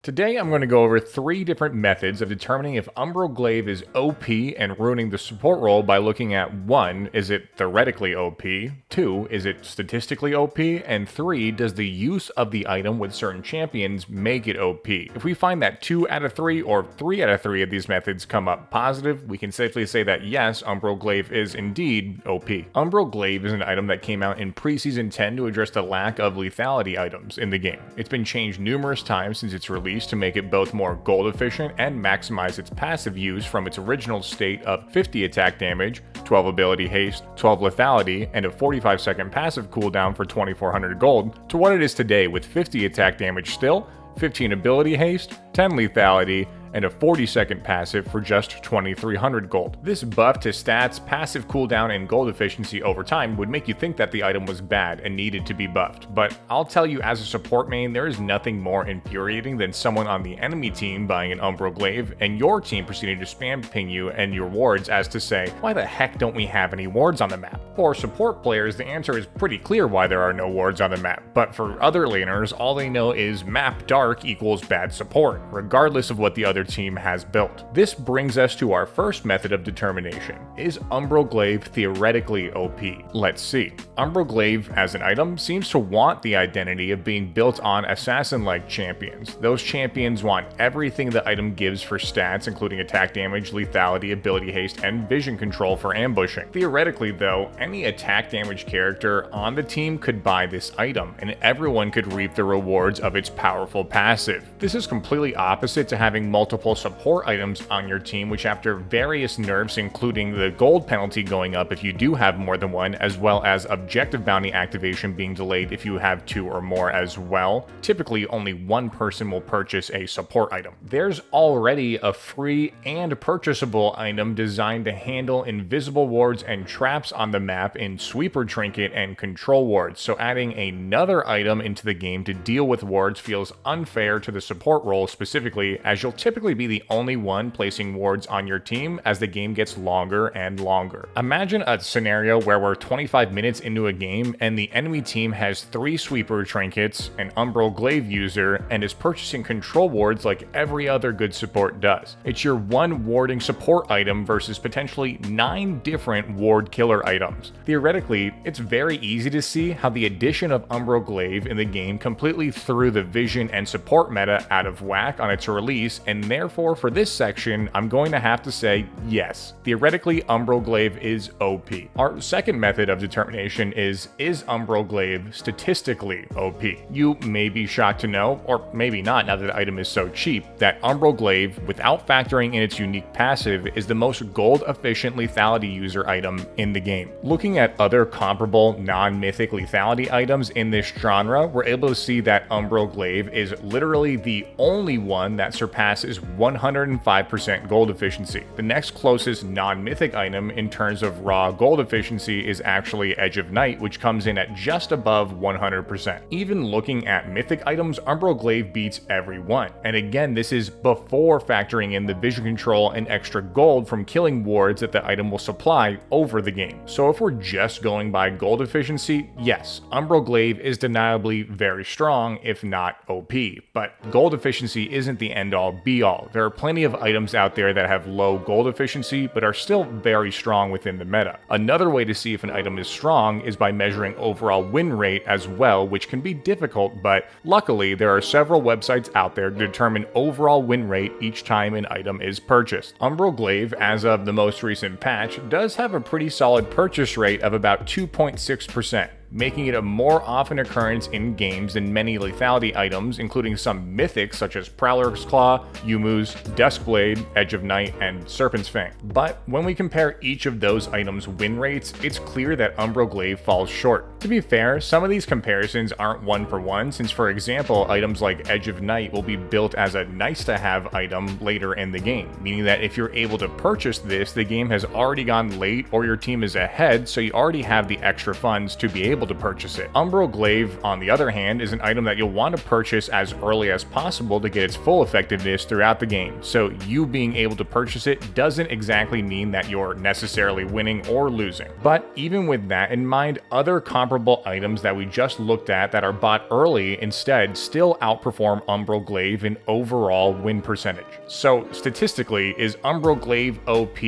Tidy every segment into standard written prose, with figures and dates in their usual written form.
Today I'm going to go over 3 different methods of determining if Umbral Glaive is OP and ruining the support role by looking at 1. Is it theoretically OP? 2. Is it statistically OP? And 3. Does the use of the item with certain champions make it OP? If we find that 2 out of 3 or 3 out of 3 of these methods come up positive, we can safely say that yes, Umbral Glaive is indeed OP. Umbral Glaive is an item that came out in Preseason 10 to address the lack of lethality items in the game. It's been changed numerous times since its release to make it both more gold efficient and maximize its passive use from its original state of 50 attack damage, 12 ability haste, 12 lethality, and a 45-second passive cooldown for 2400 gold, to what it is today with 50 attack damage still, 15 ability haste, 10 lethality, and a 40-second passive for just 2300 gold. This buff to stats, passive cooldown, and gold efficiency over time would make you think that the item was bad and needed to be buffed, but I'll tell you, as a support main, there is nothing more infuriating than someone on the enemy team buying an Umbral Glaive and your team proceeding to spam ping you and your wards as to say, why the heck don't we have any wards on the map? For support players, the answer is pretty clear why there are no wards on the map, but for other laners, all they know is map dark equals bad support, regardless of what the other team has built. This brings us to our first method of determination. Is Umbral Glaive theoretically OP? Let's see. Umbral Glaive as an item seems to want the identity of being built on assassin-like champions. Those champions want everything the item gives for stats, including attack damage, lethality, ability haste, and vision control for ambushing. Theoretically though, any attack damage character on the team could buy this item, and everyone could reap the rewards of its powerful passive. This is completely opposite to having multiple support items on your team, which after various nerfs, including the gold penalty going up if you do have more than one, as well as objective bounty activation being delayed if you have 2 or more as well, typically only one person will purchase a support item. There's already a free and purchasable item designed to handle invisible wards and traps on the map in Sweeper Trinket and Control Wards, so adding another item into the game to deal with wards feels unfair to the support role specifically, as you'll typically be the only one placing wards on your team as the game gets longer and longer. Imagine a scenario where we're 25 minutes into a game and the enemy team has 3 Sweeper Trinkets, an Umbral Glaive user, and is purchasing control wards like every other good support does. It's your one warding support item versus potentially 9 different ward killer items. Theoretically, it's very easy to see how the addition of Umbral Glaive in the game completely threw the vision and support meta out of whack on its release, and therefore for this section, I'm going to have to say yes. Theoretically, Umbral Glaive is OP. Our second method of determination is Umbral Glaive statistically OP? You may be shocked to know, or maybe not now that the item is so cheap, that Umbral Glaive, without factoring in its unique passive, is the most gold-efficient lethality user item in the game. Looking at other comparable non-mythic lethality items in this genre, we're able to see that Umbral Glaive is literally the only one that surpasses 105% gold efficiency. The next closest non-mythic item in terms of raw gold efficiency is actually Edge of Night, which comes in at just above 100%. Even looking at mythic items, Umbral Glaive beats every one. And again, this is before factoring in the vision control and extra gold from killing wards that the item will supply over the game. So if we're just going by gold efficiency, yes, Umbral Glaive is deniably very strong, if not OP. But gold efficiency isn't the end-all be-all. There are plenty of items out there that have low gold efficiency but are still very strong within the meta. Another way to see if an item is strong is by measuring overall win rate as well, which can be difficult, but luckily there are several websites out there to determine overall win rate each time an item is purchased. Umbral Glaive, as of the most recent patch, does have a pretty solid purchase rate of about 2.6%. making it a more often occurrence in games than many lethality items, including some mythics such as Prowler's Claw, Yumu's, Duskblade, Edge of Night, and Serpent's Fang. But when we compare each of those items' win rates, it's clear that Umbral Glaive falls short. To be fair, some of these comparisons aren't one for one, since for example, items like Edge of Night will be built as a nice-to-have item later in the game, meaning that if you're able to purchase this, the game has already gone late or your team is ahead, so you already have the extra funds to be able able to purchase it. Umbral Glaive, on the other hand, is an item that you'll want to purchase as early as possible to get its full effectiveness throughout the game, so you being able to purchase it doesn't exactly mean that you're necessarily winning or losing. But even with that in mind, other comparable items that we just looked at that are bought early instead still outperform Umbral Glaive in overall win percentage. So statistically, is Umbral Glaive OP?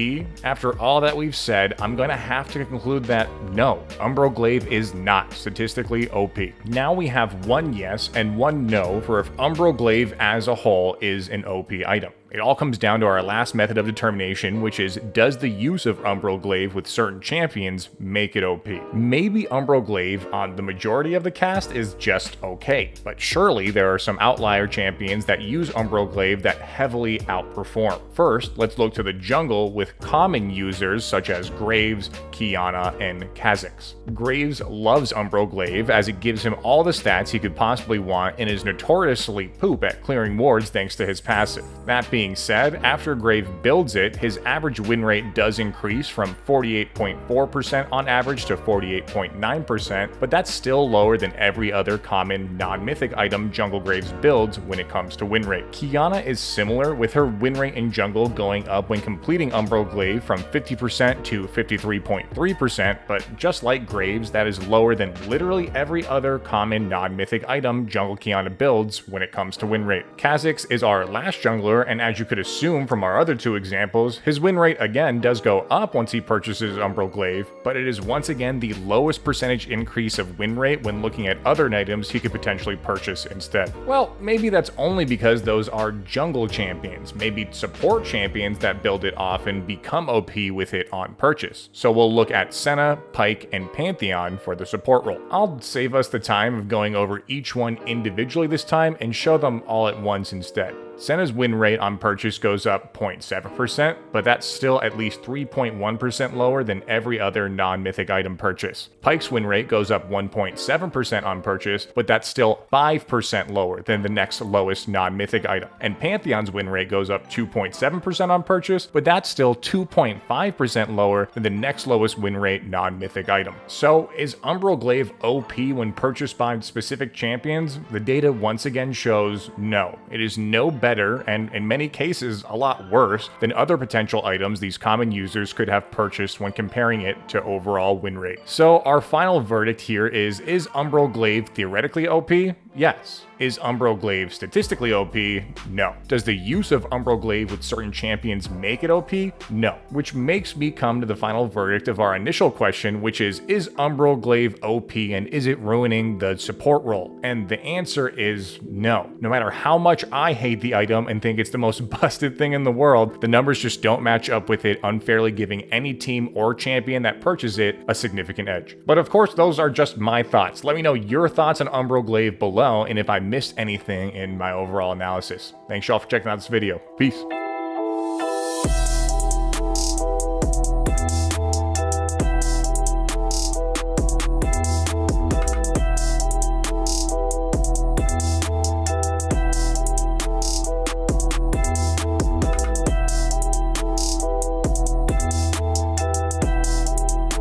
After all that we've said, I'm going to have to conclude that no, Umbral Glaive is not statistically OP. Now we have one yes and one no for if Umbral Glaive as a whole is an OP item. It all comes down to our last method of determination, which is, does the use of Umbral Glaive with certain champions make it OP? Maybe Umbral Glaive on the majority of the cast is just okay, but surely there are some outlier champions that use Umbral Glaive that heavily outperform. First, let's look to the jungle with common users such as Graves, Qiyana, and Kha'Zix. Graves loves Umbral Glaive as it gives him all the stats he could possibly want and is notoriously poop at clearing wards thanks to his passive. That being said, after Glaive builds it, his average win rate does increase from 48.4% on average to 48.9%, but that's still lower than every other common non-mythic item Jungle Graves builds when it comes to win rate. Qiyana is similar, with her win rate in jungle going up when completing Umbral Glaive from 50% to 53.3%, but just like Graves, that is lower than literally every other common non-mythic item Jungle Qiyana builds when it comes to win rate. Kha'Zix is our last jungler, and as you could assume from our other two examples, his win rate again does go up once he purchases Umbral Glaive, but it is once again the lowest percentage increase of win rate when looking at other items he could potentially purchase instead. Well, maybe that's only because those are jungle champions. Maybe support champions that build it often become OP with it on purchase. So we'll look at Senna, Pyke, and Pantheon for the support role. I'll save us the time of going over each one individually this time and show them all at once instead. Senna's win rate on purchase goes up 0.7%, but that's still at least 3.1% lower than every other non-mythic item purchase. Pyke's win rate goes up 1.7% on purchase, but that's still 5% lower than the next lowest non-mythic item. And Pantheon's win rate goes up 2.7% on purchase, but that's still 2.5% lower than the next lowest win rate non-mythic item. So is Umbral Glaive OP when purchased by specific champions? The data once again shows no. It is no better, and in many cases a lot worse, than other potential items these common users could have purchased when comparing it to overall win rate. So our final verdict here is Umbral Glaive theoretically OP? Yes. Is Umbral Glaive statistically OP? No. Does the use of Umbral Glaive with certain champions make it OP? No. Which makes me come to the final verdict of our initial question, which is Umbral Glaive OP and is it ruining the support role? And the answer is no. No matter how much I hate the item and think it's the most busted thing in the world, the numbers just don't match up with it, unfairly giving any team or champion that purchases it a significant edge. But of course, those are just my thoughts. Let me know your thoughts on Umbral Glaive below, and if I missed anything in my overall analysis. Thanks y'all for checking out this video. Peace.